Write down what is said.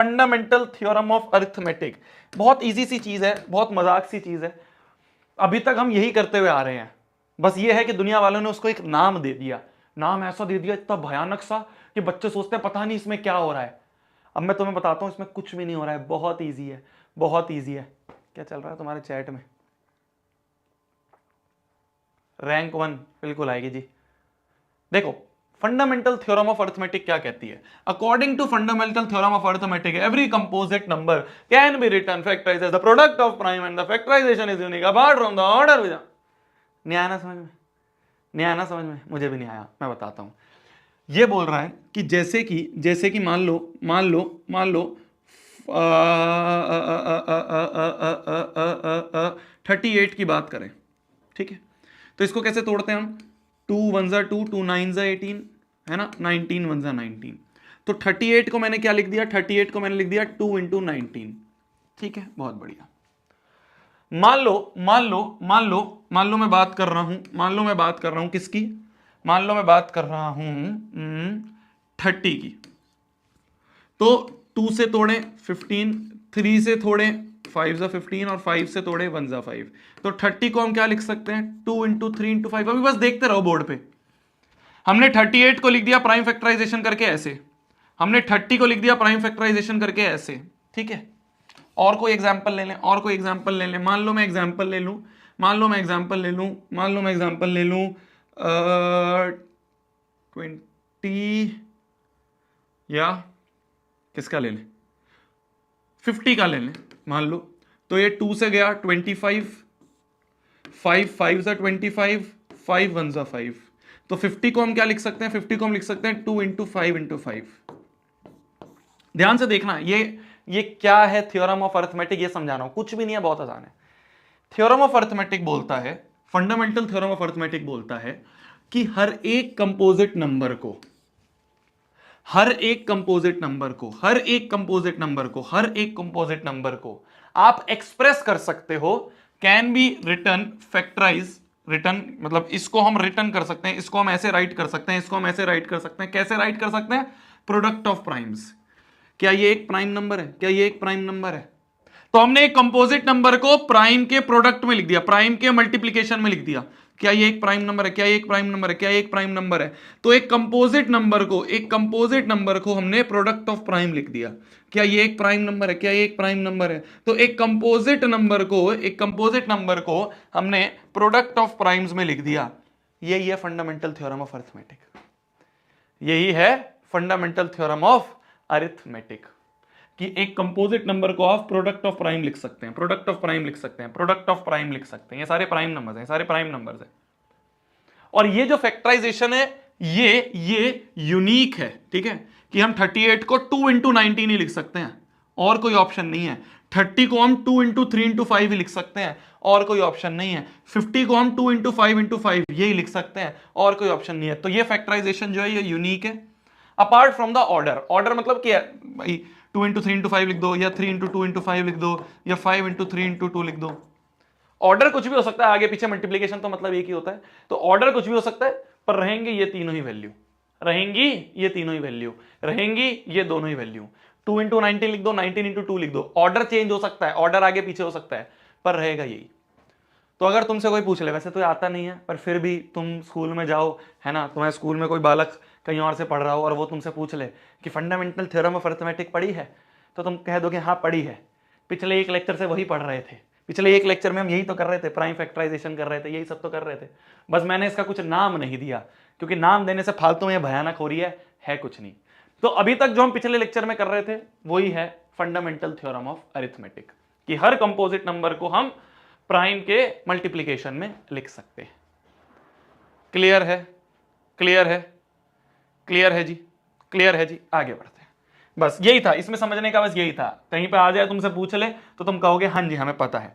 Fundamental theorem of arithmetic. बहुत easy सी चीज है, बहुत मजाक सी चीज है, अभी तक हम यही करते हुए आ रहे हैं। बस ये है कि दुनिया वालों ने उसको एक नाम दे दिया, नाम ऐसा दे दिया इतना भयानक सा कि बच्चे सोचते हैं पता नहीं इसमें क्या हो रहा है। अब मैं तुम्हें बताता हूं इसमें कुछ भी नहीं हो रहा है, बहुत ईजी है, बहुत ईजी है। क्या चल रहा है तुम्हारे चैट में? रैंक 1 बिल्कुल आएगी जी। देखो फंडामेंटल थ्योरम ऑफ अरिथमेटिक क्या कहती है? According to fundamental theorem of arithmetic every composite number can be written factorised as the product of prime and the factorisation is unique apart from the order with. नहीं आया ना समझ में? नहीं आया ना समझ में? मुझे भी नहीं आया, मैं बताता हूं। ये बोल रहा है कि जैसे कि मान लो 38 की बात करें, ठीक है? तो इसको कैसे तोड़ते हैं हम? 2 1 2, 2 9 18, है ना, 19 1 19। तो 38 को मैंने क्या लिख दिया? 38 को मैंने लिख दिया 2 इंटू 19, ठीक है, बहुत बढ़िया। मान लो मैं बात कर रहा हूं किसकी? मान लो मैं बात कर रहा हूं 30 की। तो 2 से तोड़े 15, 3 से तोड़े 5 जा 15 और 5 से तोड़े 1 जा 5। तो 30 को हम क्या लिख सकते हैं? 2 इंटू 3 इंटू 5। अभी बस देखते रहो बोर्ड पे। हमने 38 को लिख दिया प्राइम फैक्टराइजेशन करके ऐसे, हमने 30 को लिख दिया प्राइम फैक्टराइजेशन करके ऐसे, ठीक है? और कोई एग्जाम्पल ले लें, मान लो मैं एग्जाम्पल ले लूं 20 या किसका ले लें, 50 का ले लें मान लो। तो ये 2 से गया 25, 5 5 सा 25, 5 1 सा 5। तो 50 को हम क्या लिख सकते हैं? 50 को हम लिख सकते हैं 2 इंटू 5 इंटू 5। ध्यान से देखना, ये क्या है थ्योरम ऑफ अरिथमेटिक, ये समझा रहा हूं, कुछ भी नहीं है, बहुत आसान है। थ्योरम ऑफ अरिथमेटिक बोलता है, फंडामेंटल थ्योरम ऑफ अरिथमेटिक बोलता है कि हर एक कंपोजिट नंबर को आप एक्सप्रेस कर सकते हो, can be return factorise, return मतलब इसको हम रिटर्न कर सकते हैं, इसको हम ऐसे राइट कर सकते हैं, इसको हम ऐसे राइट कर सकते हैं। कैसे राइट कर सकते हैं? Product of primes. क्या ये एक प्राइम नंबर है? तो हमने एक कंपोजिट नंबर को प्राइम के प्रोडक्ट में लिख दिया, प्राइम के मल्टीप्लीकेशन में लिख दिया। क्या ये एक प्राइम नंबर है? तो एक कंपोजिट नंबर को हमने प्रोडक्ट ऑफ प्राइम लिख दिया। क्या ये एक प्राइम नंबर है? तो एक कंपोजिट नंबर को हमने प्रोडक्ट ऑफ प्राइम्स में लिख दिया। यही है फंडामेंटल थ्योरम ऑफ अरिथमेटिक, कि एक कंपोजिट नंबर को आप प्रोडक्ट ऑफ प्राइम लिख सकते हैं, ये सारे प्राइम नंबर्स हैं, और ये जो फैक्टराइजेशन है ये यूनिक है, ठीक है? कि हम 38 को 2 इंटू 19 ही लिख सकते हैं, और कोई ऑप्शन नहीं है। 30 को हम 2 इंटू 3 इंटू 5 ही लिख सकते हैं, और कोई ऑप्शन नहीं है। 50 को हम 2 इंटू 5 इंटू 5 यही लिख सकते हैं, और कोई ऑप्शन नहीं है। तो ये फैक्टराइजेशन जो है ये यूनिक है, अपार्ट फ्रॉम द ऑर्डर मतलब क्या भाई, 2 इंटू 3 इंटू 5 लिख दो, या 3 इंटू 2 इंटू 5 लिख दो, या 5 इंटू 3 इंटू 2 लिख दो। ऑर्डर कुछ भी हो सकता है, आगे पीछे मल्टीप्लीकेशन तो मतलब एक ही होता है। तो ऑर्डर कुछ भी हो सकता है, पर रहेंगे ये तीनों ही वैल्यू, रहेंगी ये दोनों ही वैल्यू। 2 इंटू 19 लिख दो, 19 इंटू 2 लिख दो। ऑर्डर चेंज हो सकता है, ऑर्डर आगे पीछे हो सकता है, पर रहेगा यही। तो अगर तुमसे कोई पूछ ले, वैसे तो आता नहीं है, पर फिर भी तुम स्कूल में जाओ, है ना, तुम्हारे स्कूल में कोई बालक कहीं और से पढ़ रहा हो और वो तुमसे पूछ ले कि फंडामेंटल थ्योरम ऑफ अरिथमेटिक पढ़ी है, तो तुम कह दोगे हाँ पढ़ी है, पिछले एक लेक्चर से वही पढ़ रहे थे, पिछले एक लेक्चर में हम यही तो कर रहे थे, प्राइम फैक्टराइजेशन कर रहे थे, यही सब तो कर रहे थे। बस मैंने इसका कुछ नाम नहीं दिया, क्योंकि नाम देने से फालतू में भयानक हो रही है कुछ नहीं। तो अभी तक जो हम पिछले लेक्चर में कर रहे थे वही है फंडामेंटल थ्योरम ऑफ अरिथमेटिक, कि हर कंपोजिट नंबर को हम प्राइम के मल्टीप्लीकेशन में लिख सकते हैं। क्लियर है जी, आगे बढ़ते हैं। बस यही था इसमें समझने का, बस यही था। कहीं पे आ जाए तुमसे पूछ ले तो तुम कहोगे हाँ जी हमें पता है।